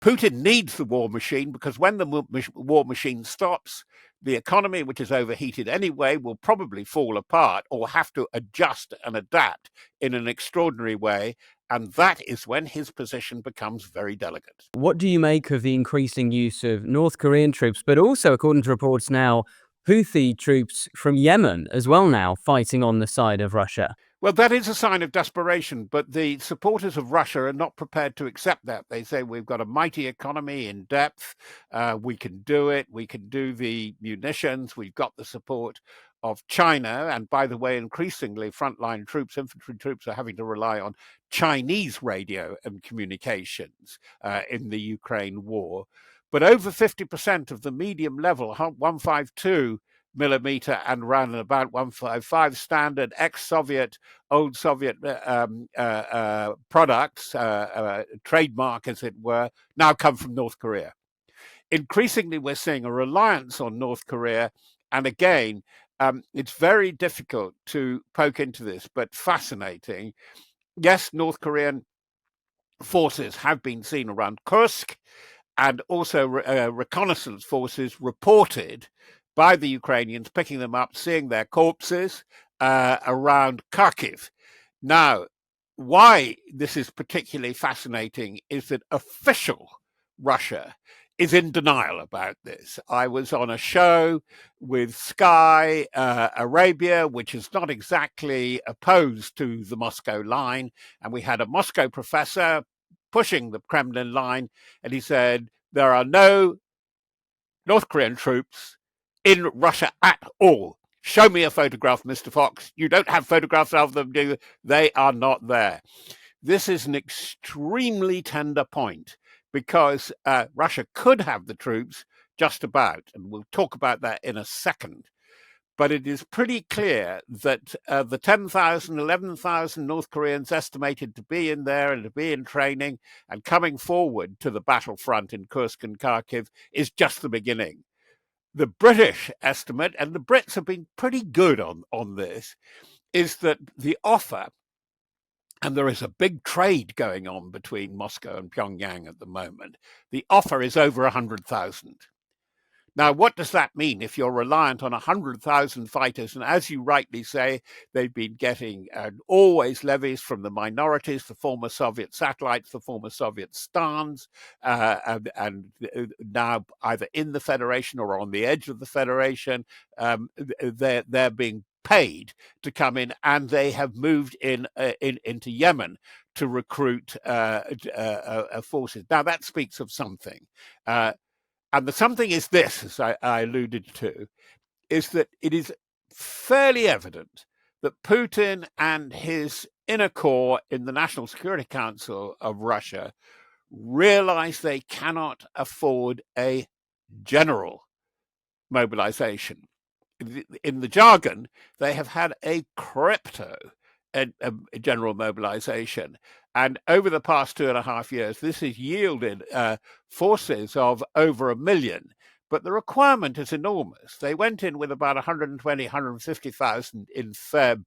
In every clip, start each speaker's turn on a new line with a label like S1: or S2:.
S1: Putin needs the war machine because when the war machine stops, the economy, which is overheated anyway, will probably fall apart or have to adjust and adapt in an extraordinary way. And that is when his position becomes very delicate.
S2: What do you make of the increasing use of North Korean troops, but also, according to reports now, Houthi troops from Yemen as well now fighting on the side of Russia?
S1: Well, that is a sign of desperation, but the supporters of Russia are not prepared to accept that. They say we've got a mighty economy in depth. We can do it. We can do the munitions. We've got the support of China. And by the way, increasingly, frontline troops, infantry troops are having to rely on Chinese radio and communications in the Ukraine war. But over 50% of the medium level 152 millimeter and around about 155 standard ex-Soviet, old Soviet products, trademark as it were, now come from North Korea. Increasingly, we're seeing a reliance on North Korea. And again, it's very difficult to poke into this, but fascinating. Yes, North Korean forces have been seen around Kursk, and also reconnaissance forces reported by the Ukrainians, picking them up, seeing their corpses around Kharkiv. Now, why this is particularly fascinating is that official Russia is in denial about this. I was on a show with Sky Arabia, which is not exactly opposed to the Moscow line, and we had a Moscow professor pushing the Kremlin line, and he said, there are no North Korean troops in Russia at all. Show me a photograph, Mr. Fox. You don't have photographs of them, do you? They are not there. This is an extremely tender point because Russia could have the troops just about, and we'll talk about that in a second. But it is pretty clear that the 10,000, 11,000 North Koreans estimated to be in there and to be in training and coming forward to the battlefront in Kursk and Kharkiv is just the beginning. The British estimate, and the Brits have been pretty good on this, is that the offer, and there is a big trade going on between Moscow and Pyongyang at the moment, the offer is over 100,000. Now, what does that mean if you're reliant on 100,000 fighters? And as you rightly say, they've been getting always levies from the minorities, the former Soviet satellites, the former Soviet stans, and now either in the Federation or on the edge of the Federation. They're being paid to come in, and they have moved into Yemen to recruit forces. Now, that speaks of something. And the something is this, as I alluded to, is that it is fairly evident that Putin and his inner core in the National Security Council of Russia realize they cannot afford a general mobilization. In the jargon, they have had a crypto general mobilization. And over the past 2.5 years, this has yielded forces of over 1 million. But the requirement is enormous. They went in with about 120, 150,000 in Feb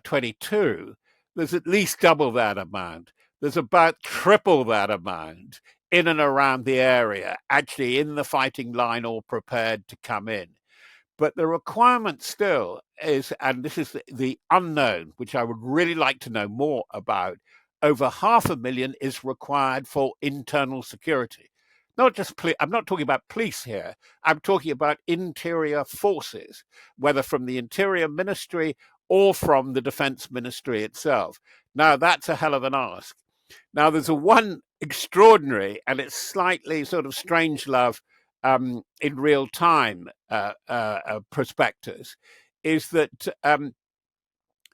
S1: 22. There's at least double that amount. There's about triple that amount in and around the area, actually in the fighting line or prepared to come in. But the requirement still is, and this is the unknown, which I would really like to know more about, over 500,000 is required for internal security. Not just I'm not talking about police here. I'm talking about interior forces, whether from the Interior Ministry or from the Defense Ministry itself. Now, that's a hell of an ask. Now, there's one extraordinary, and it's slightly sort of strange love, in real time prospectus, is that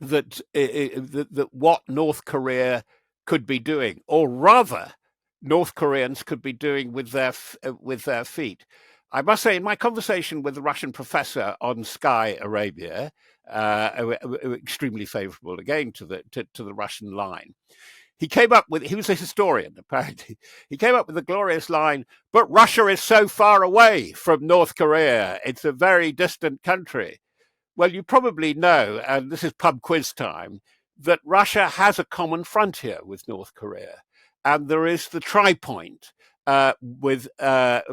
S1: that what North Korea could be doing, or rather, North Koreans could be doing with their feet. I must say, in my conversation with the Russian professor on Sky Arabia, extremely favourable again to the Russian line, he was a historian, apparently. He came up with the glorious line, but Russia is so far away from North Korea. It's a very distant country. Well, you probably know, and this is pub quiz time, that Russia has a common frontier with North Korea. And there is the tri-point with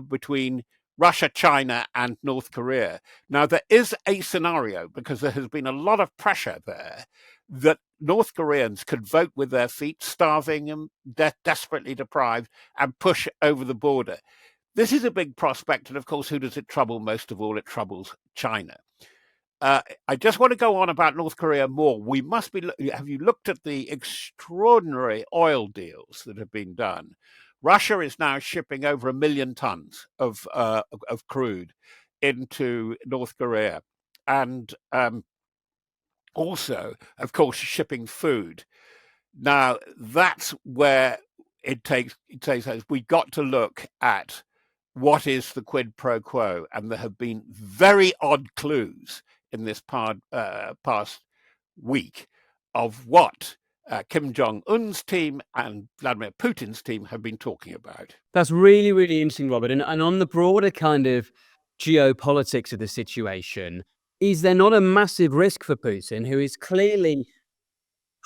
S1: between Russia, China, and North Korea. Now, there is a scenario, because there has been a lot of pressure there, that North Koreans could vote with their feet, starving and desperately deprived, and push over the border. This is a big prospect, and of course, who does it trouble most of all? It troubles China. I just want to go on about North Korea more. We must be. Have you looked at the extraordinary oil deals that have been done? Russia is now shipping over 1 million tons of crude into North Korea, and also, of course, shipping food. Now, that's where it takes us. We've got to look at what is the quid pro quo, and there have been very odd clues in this past week of what Kim Jong-un's team and Vladimir Putin's team have been talking about.
S2: That's really, really interesting, Robert. And on the broader kind of geopolitics of the situation, is there not a massive risk for Putin, who is clearly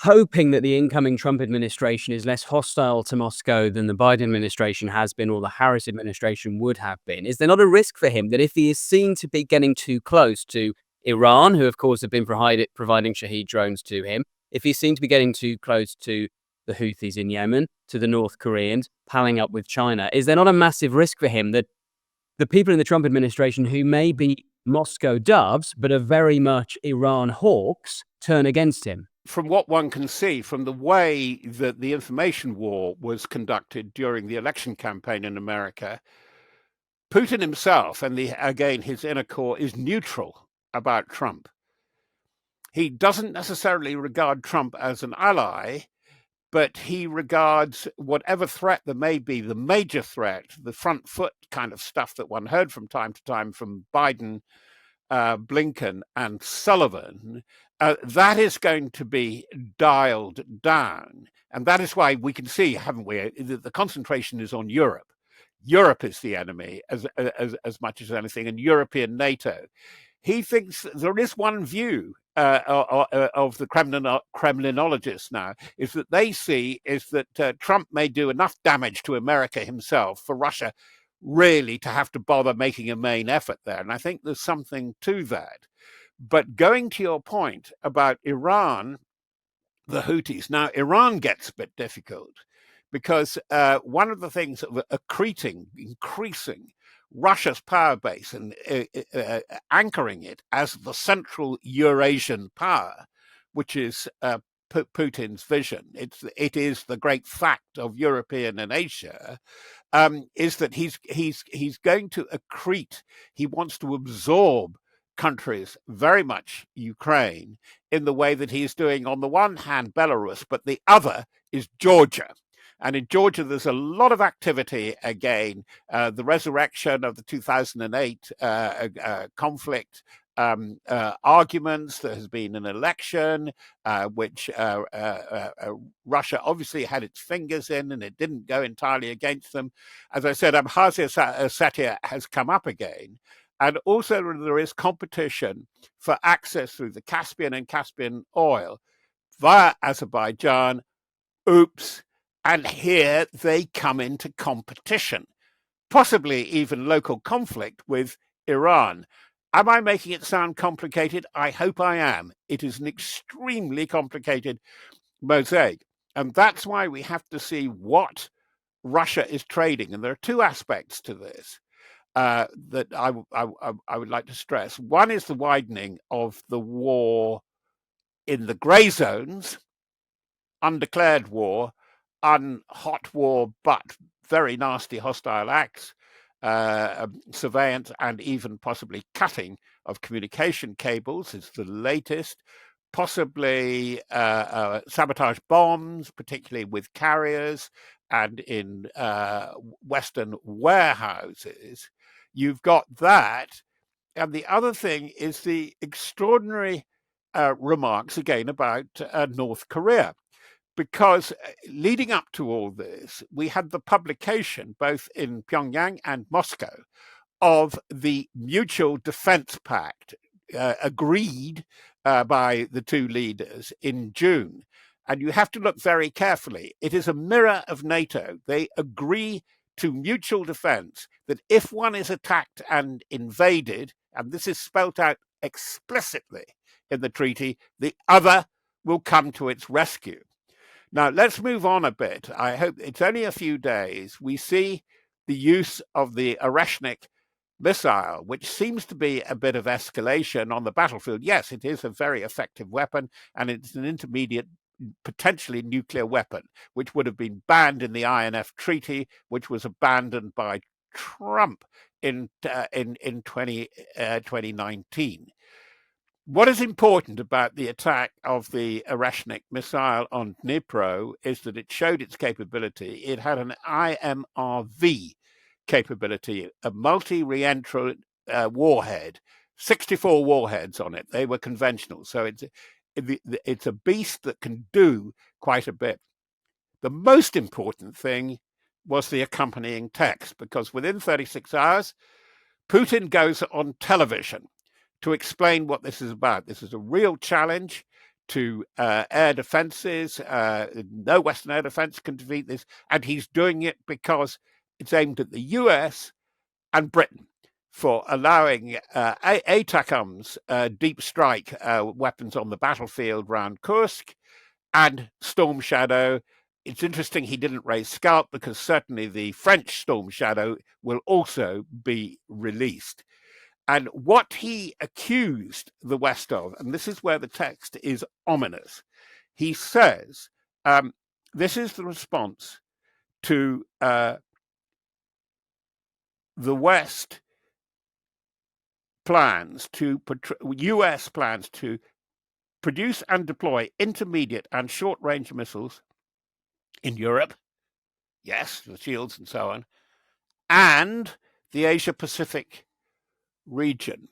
S2: hoping that the incoming Trump administration is less hostile to Moscow than the Biden administration has been or the Harris administration would have been? Is there not a risk for him that if he is seen to be getting too close to Iran, who of course have been providing Shahed drones to him, if he's seen to be getting too close to the Houthis in Yemen, to the North Koreans, palling up with China, is there not a massive risk for him that the people in the Trump administration who may be Moscow doves but are very much Iran hawks turn against him?
S1: From what one can see, from the way that the information war was conducted during the election campaign in America, Putin himself and again his inner core is neutral about Trump. He doesn't necessarily regard Trump as an ally, but he regards whatever threat there may be, the major threat, the front foot kind of stuff that one heard from time to time from Biden, Blinken, and Sullivan, that is going to be dialed down. And that is why we can see, haven't we, that the concentration is on Europe. Europe is the enemy as much as anything, and European NATO. He thinks there is one view of the Kremlinologists now, is that they see is that Trump may do enough damage to America himself for Russia really to have to bother making a main effort there. And I think there's something to that. But going to your point about Iran, the Houthis, now Iran gets a bit difficult because one of the things of increasing Russia's power base and anchoring it as the central Eurasian power, which is Putin's vision. It is the great fact of European and Asia, is that he's going to accrete. He wants to absorb countries, very much Ukraine, in the way that he's doing on the one hand Belarus, but the other is Georgia. And in Georgia, there's a lot of activity again. The resurrection of the 2008 conflict, arguments. There has been an election, which Russia obviously had its fingers in, and it didn't go entirely against them. As I said, Abkhazia Ossetia has come up again. And also there is competition for access through the Caspian and Caspian oil via Azerbaijan. Oops. And here they come into competition, possibly even local conflict with Iran. Am I making it sound complicated? I hope I am. It is an extremely complicated mosaic. And that's why we have to see what Russia is trading. And there are two aspects to this that I would like to stress. One is the widening of the war in the grey zones, undeclared war, hot war, but very nasty hostile acts, surveillance, and even possibly cutting of communication cables is the latest. Possibly sabotage bombs, particularly with carriers and in Western warehouses. You've got that. And the other thing is the extraordinary remarks again about North Korea. Because leading up to all this, we had the publication, both in Pyongyang and Moscow, of the Mutual Defense Pact agreed by the two leaders in June. And you have to look very carefully. It is a mirror of NATO. They agree to mutual defense, that if one is attacked and invaded, and this is spelt out explicitly in the treaty, the other will come to its rescue. Now, let's move on a bit. I hope it's only a few days. We see the use of the Oreshnik missile, which seems to be a bit of escalation on the battlefield. Yes, it is a very effective weapon, and it's an intermediate, potentially nuclear weapon, which would have been banned in the INF Treaty, which was abandoned by Trump in 2019. What is important about the attack of the Oreshnik missile on Dnipro is that it showed its capability. It had an IMRV capability, a multi-reentrant warhead, 64 warheads on it. They were conventional. So it's a beast that can do quite a bit. The most important thing was the accompanying text, because within 36 hours, Putin goes on television to explain what this is about. This is a real challenge to air defenses. No Western air defense can defeat this. And he's doing it because it's aimed at the US and Britain for allowing ATACMS, deep strike weapons on the battlefield around Kursk, and Storm Shadow. It's interesting he didn't raise Scalp, because certainly the French Storm Shadow will also be released. And what he accused the West of, and this is where the text is ominous, he says, this is the response to the West plans to, US plans to produce and deploy intermediate and short-range missiles in Europe, yes, the shields and so on, and the Asia-Pacific region.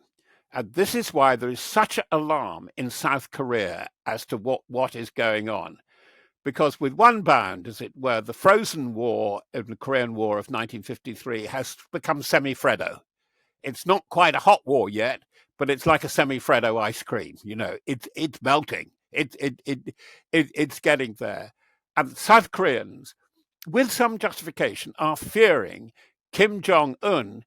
S1: And this is why there is such alarm in South Korea as to what is going on. Because with one bound, as it were, the frozen war of the Korean War of 1953 has become semi-Freddo. It's not quite a hot war yet, but it's like a semi-Freddo ice cream. You know, it's melting. It's getting there. And South Koreans, with some justification, are fearing Kim Jong-un,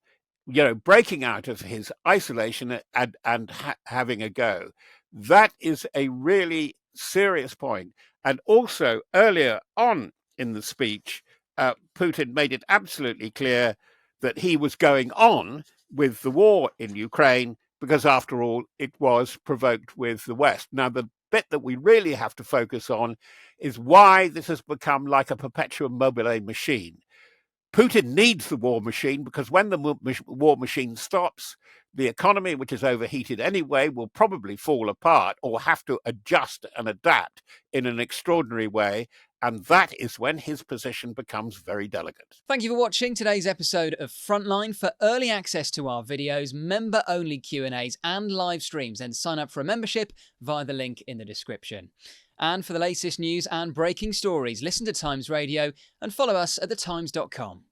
S1: breaking out of his isolation and having a go. That is a really serious point. And also, earlier on in the speech, Putin made it absolutely clear that he was going on with the war in Ukraine because, after all, it was provoked with the West. Now, the bit that we really have to focus on is why this has become like a perpetuum mobile machine. Putin needs the war machine because when the war machine stops, the economy, which is overheated anyway, will probably fall apart or have to adjust and adapt in an extraordinary way. And that is when his position becomes very delicate.
S3: Thank you for watching today's episode of Frontline. For early access to our videos, member-only Q&As and live streams, then sign up for a membership via the link in the description. And for the latest news and breaking stories, listen to Times Radio and follow us at thetimes.com.